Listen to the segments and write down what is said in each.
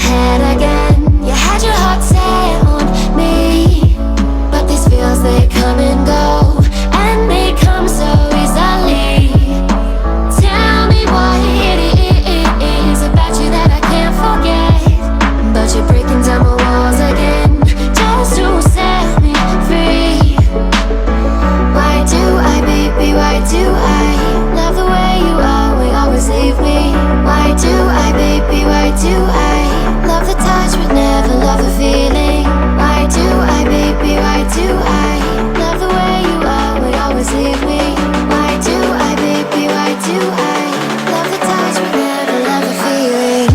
head again. You had your heart set on me, but these feels, they come and go, and they come so easily. Tell me what it is about you that I can't forget, but you're breaking down my walls again, just to set me free. Why do I, baby, why do I love the way you always leave me? Why do I, baby, why do I love the touch but never love the feeling? Why do I, baby, why do I love the way you always leave me? Why do I, baby, why do I love the touch but never love the feeling?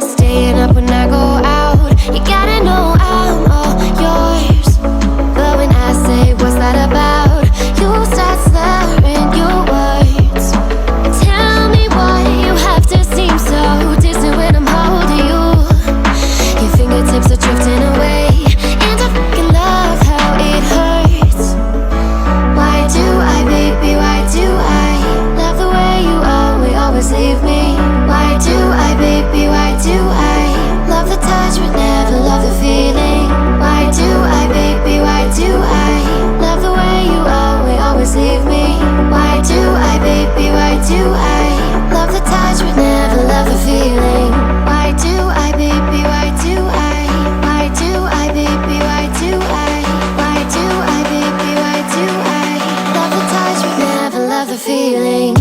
Staying up when I go out, you gotta know I'm all yours. But when I say what's that about, you start slurring your words. Tell me why you have to seem so distant when I'm holding you. Your fingertips are drifting away, and I fucking love how it hurts. Why do I, baby, why do I love the way you always leave me? Why do I, baby, why do I love the touch but never love the feeling? Why do I, baby, why do I love the way you always leave me? Why do I, baby, why do I love the touch but never love the feeling? Why do I, baby, why do I? Why do I, baby, why do I? Why do I, baby, why do I love the touch but never love the feeling?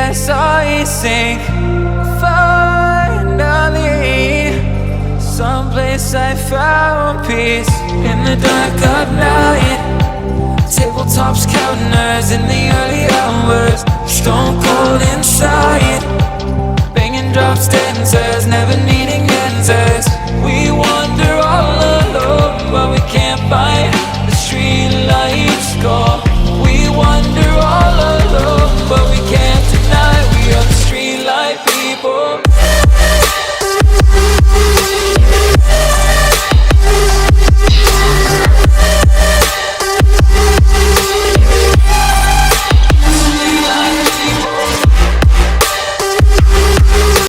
Yes, I sink. Finally, someplace I found peace in the dark of night. Tabletops counting nerves in the early hours. Stone cold inside, banging drops, dancers never need